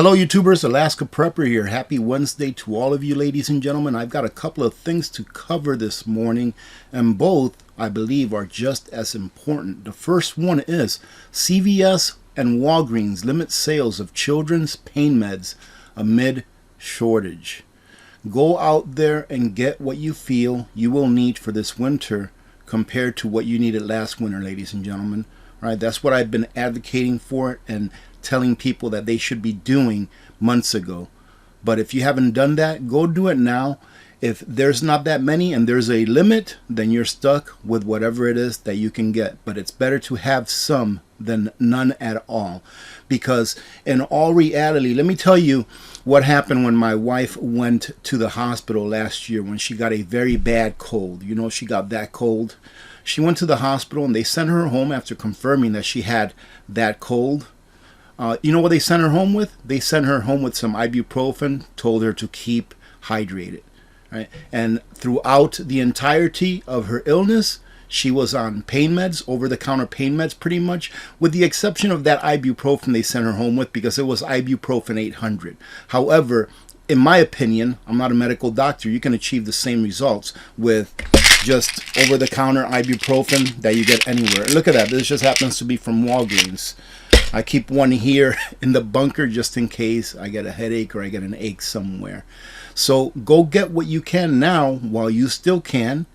Hello YouTubers, Alaska Prepper here. Happy Wednesday to all of you ladies and gentlemen. I've got a couple of things to cover this morning, and both I believe are just as important. The first one is CVS and Walgreens limit sales of children's pain meds amid shortage. Go out there and get what you feel you will need for this winter compared to what you needed last winter, ladies and gentlemen. All right, that's what I've been advocating for and telling people that they should be doing months ago. But if you haven't done that, go do it now. If there's not that many and there's a limit, then you're stuck with whatever it is that you can get. But it's better to have some than none at all. Because in all reality, let me tell you what happened when my wife went to the hospital last year when she got a very bad cold. You know, she got that cold. She went to the hospital and they sent her home after confirming that she had that cold. You know what they sent her home with? They sent her home with some ibuprofen, told her to keep hydrated. Right? And throughout the entirety of her illness, she was on pain meds, over-the-counter pain meds pretty much, with the exception of that ibuprofen they sent her home with because it was ibuprofen 800. However, in my opinion, I'm not a medical doctor, you can achieve the same results with just over-the-counter ibuprofen that you get anywhere. Look at that. This just happens to be from Walgreens. I keep one here in the bunker just in case I get a headache or I get an ache somewhere. So go get what you can now while you still can,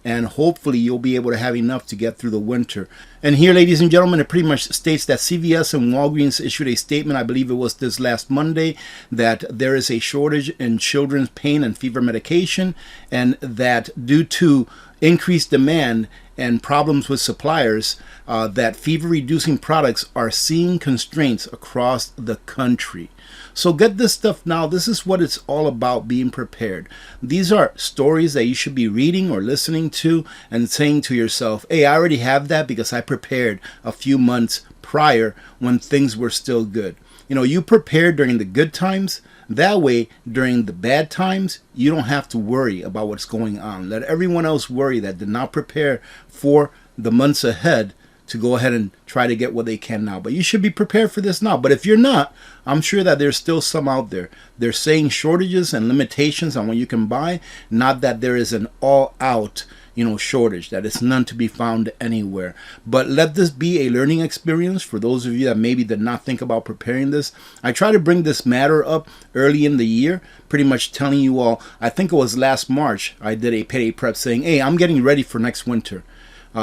and hopefully you'll be able to have enough to get through the winter. And here, ladies and gentlemen, it pretty much states that CVS and Walgreens issued a statement, I believe it was this last Monday, that there is a shortage in children's pain and fever medication, and that due to increased demand and problems with suppliers, that fever-reducing products are seeing constraints across the country. So get this stuff now. This is what it's all about, being prepared. These are stories that you should be reading or listening to and saying to yourself, hey, I already have that because I prepared a few months prior when things were still good. You know, you prepared during the good times. That way, during the bad times, you don't have to worry about what's going on. Let everyone else worry that did not prepare for the months ahead to go ahead and try to get what they can now. But you should be prepared for this now. But if you're not, I'm sure that there's still some out there. They're saying shortages and limitations on what you can buy, not that there is an all-out shortage, that it's none to be found anywhere. But let this be a learning experience for those of you that maybe did not think about preparing this. I try to bring this matter up early in the year, pretty much telling you all, I think it was last March, I did a payday prep saying, hey, I'm getting ready for next winter.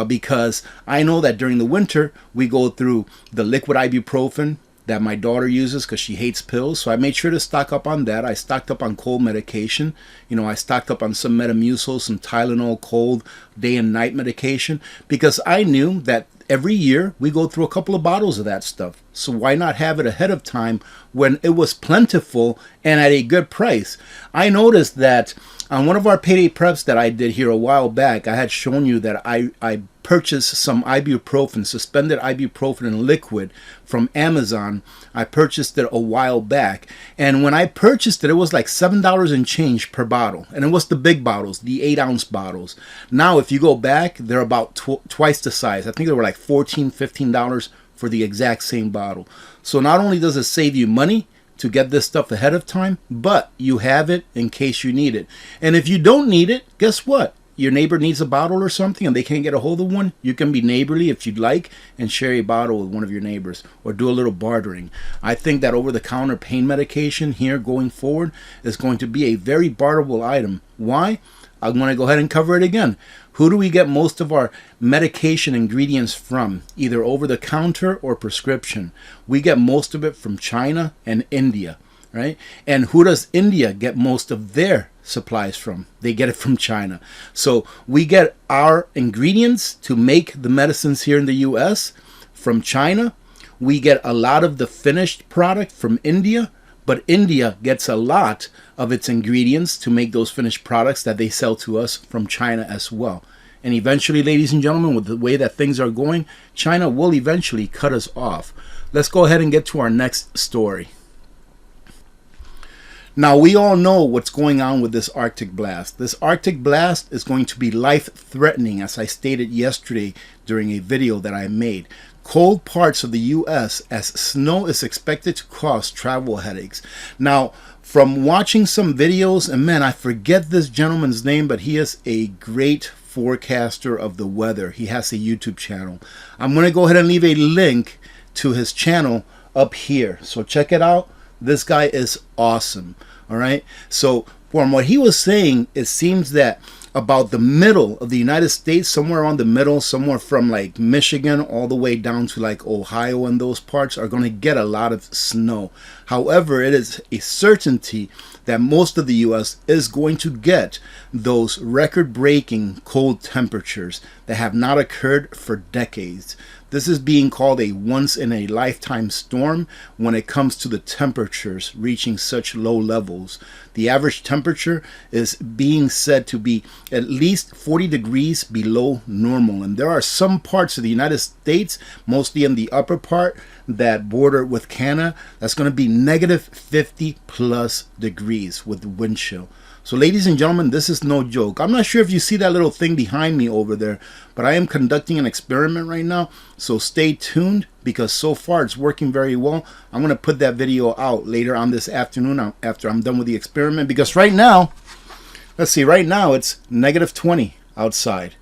Because I know that during the winter, we go through the liquid ibuprofen that my daughter uses because she hates pills. So I made sure to stock up on that. I stocked up on cold medication. I stocked up on some Metamucil, some Tylenol cold day and night medication, because I knew that every year we go through a couple of bottles of that stuff. So why not have it ahead of time when it was plentiful and at a good price? I noticed that on one of our payday preps that I did here a while back, I had shown you that I purchased some ibuprofen, suspended ibuprofen in liquid from Amazon. I purchased it a while back, and when I purchased it, it was like $7 and change per bottle, and it was the big bottles, the 8-ounce bottles. Now if you go back, they're about twice the size. I think they were like $14, $15 for the exact same bottle. So not only does it save you money to get this stuff ahead of time, but you have it in case you need it. And if you don't need it, guess what? Your neighbor needs a bottle or something and they can't get a hold of one, you can be neighborly if you'd like and share a bottle with one of your neighbors or do a little bartering. I think that over-the-counter pain medication here going forward is going to be a very barterable item. Why? I'm going to go ahead and cover it again. Who do we get most of our medication ingredients from? Either over-the-counter or prescription. We get most of it from China and India, right? And who does India get most of their supplies from? They get it from China. So we get our ingredients to make the medicines here in the US from China. We get a lot of the finished product from India, but India gets a lot of its ingredients to make those finished products that they sell to us from China as well. And eventually, ladies and gentlemen, with the way that things are going, China will eventually cut us off. Let's go ahead and get to our next story. Now, we all know what's going on with this Arctic blast. This Arctic blast is going to be life-threatening, as I stated yesterday during a video that I made. cold parts of the U.S. as snow is expected to cause travel headaches. Now, from watching some videos, and man, I forget this gentleman's name, but he is a great forecaster of the weather. He has a YouTube channel. I'm going to go ahead and leave a link to his channel up here. So check it out. This guy is awesome. All right. So from what he was saying, it seems that about the middle of the United States, somewhere around the middle, somewhere from like Michigan all the way down to like Ohio and those parts are going to get a lot of snow. However, it is a certainty that most of the U.S. is going to get those record-breaking cold temperatures that have not occurred for decades. This is being called a once-in-a-lifetime storm when it comes to the temperatures reaching such low levels. The average temperature is being said to be at least 40 degrees below normal. And there are some parts of the United States, mostly in the upper part, that border with Canada, that's going to be negative 50 plus degrees with wind chill. So ladies and gentlemen, this is no joke. I'm not sure if you see that little thing behind me over there, but I am conducting an experiment right now. So stay tuned because so far it's working very well. I'm going to put that video out later on this afternoon after I'm done with the experiment, because right now, let's see, right now it's negative 20 outside.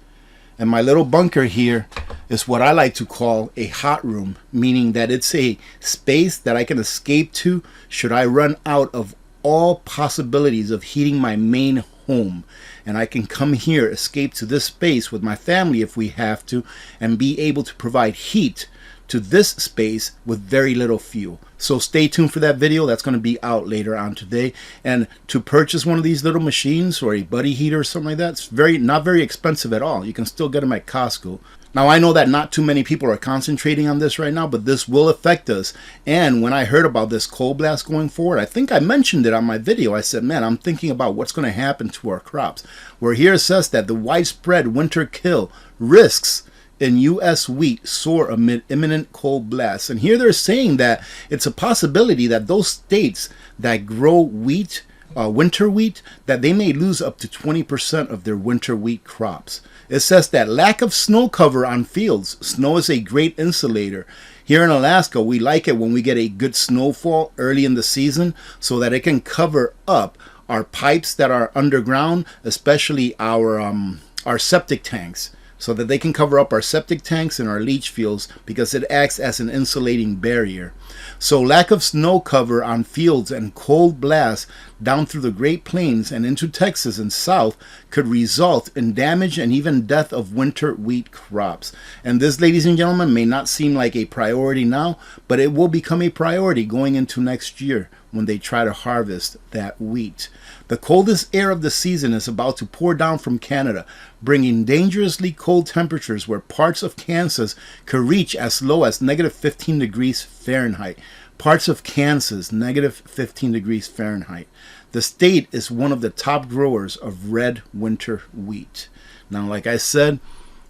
And my little bunker here is what I like to call a hot room, meaning that it's a space that I can escape to should I run out of all possibilities of heating my main home. And I can come here, escape to this space with my family if we have to, and be able to provide heat to this space with very little fuel. So stay tuned for that video. That's going to be out later on today. And to purchase one of these little machines or a buddy heater or something like that, it's not very expensive at all. You can still get them at Costco. Now, I know that not too many people are concentrating on this right now, but this will affect us. And when I heard about this cold blast going forward, I think I mentioned it on my video. I said, man, I'm thinking about what's going to happen to our crops. Where here it says that the widespread winter kill risks in U.S. wheat soar amid imminent cold blasts. And here they're saying that it's a possibility that those states that grow wheat, winter wheat, that they may lose up to 20% of their winter wheat crops. It says that lack of snow cover on fields. Snow is a great insulator. Here in Alaska, we like it when we get a good snowfall early in the season so that it can cover up our pipes that are underground, especially our septic tanks, so that they can cover up our septic tanks and our leach fields because it acts as an insulating barrier. So lack of snow cover on fields and cold blasts down through the Great Plains and into Texas and south could result in damage and even death of winter wheat crops. And this, ladies and gentlemen, may not seem like a priority now, but it will become a priority going into next year when they try to harvest that wheat. The coldest air of the season is about to pour down from Canada, bringing dangerously cold temperatures where parts of Kansas could reach as low as negative 15 degrees Fahrenheit. Parts of Kansas, negative 15 degrees Fahrenheit. The state is one of the top growers of red winter wheat. Now, like I said,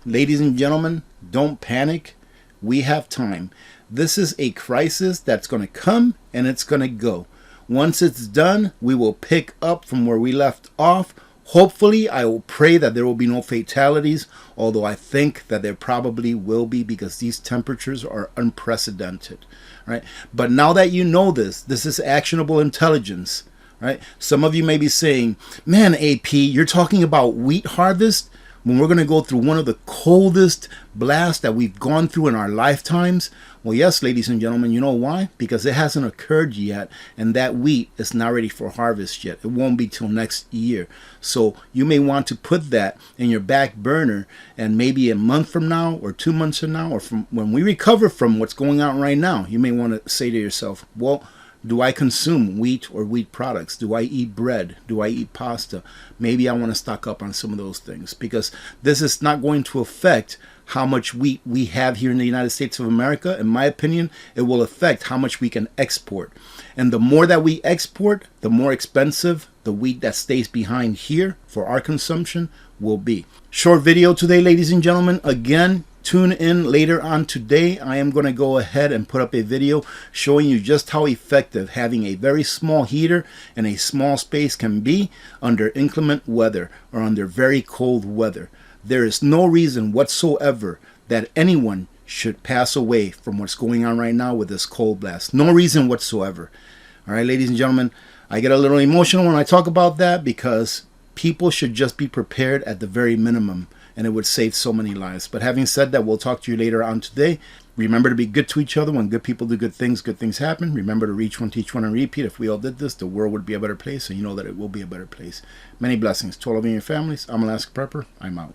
ladies and gentlemen, don't panic. We have time. This is a crisis that's going to come and it's going to go. Once it's done, we will pick up from where we left off. Hopefully, I will pray that there will be no fatalities, although I think that there probably will be because these temperatures are unprecedented. Right? But now that you know this is actionable intelligence. Right? Some of you may be saying, man, AP, you're talking about wheat harvest when we're going to go through one of the coldest blasts that we've gone through in our lifetimes. Well, yes, ladies and gentlemen, you know why? Because it hasn't occurred yet, and that wheat is not ready for harvest yet. It won't be till next year. So you may want to put that in your back burner, and maybe a month from now or 2 months from now, or from when we recover from what's going on right now, you may want to say to yourself, well, do I consume wheat or wheat products? Do I eat bread? Do I eat pasta? Maybe I want to stock up on some of those things, because this is not going to affect how much wheat we have here in the United States of America. In my opinion, it will affect how much we can export. And the more that we export, the more expensive the wheat that stays behind here for our consumption will be. Short video today, ladies and gentlemen. Again, tune in later on today. I am going to go ahead and put up a video showing you just how effective having a very small heater in a small space can be under inclement weather or under very cold weather. There is no reason whatsoever that anyone should pass away from what's going on right now with this cold blast. No reason whatsoever. All right, ladies and gentlemen, I get a little emotional when I talk about that because people should just be prepared at the very minimum, and it would save so many lives. But having said that, we'll talk to you later on today. Remember to be good to each other. When good people do good things happen. Remember to reach one, teach one, and repeat. If we all did this, the world would be a better place, and you know that it will be a better place. Many blessings to all of you and your families. I'm Alaska Prepper. I'm out.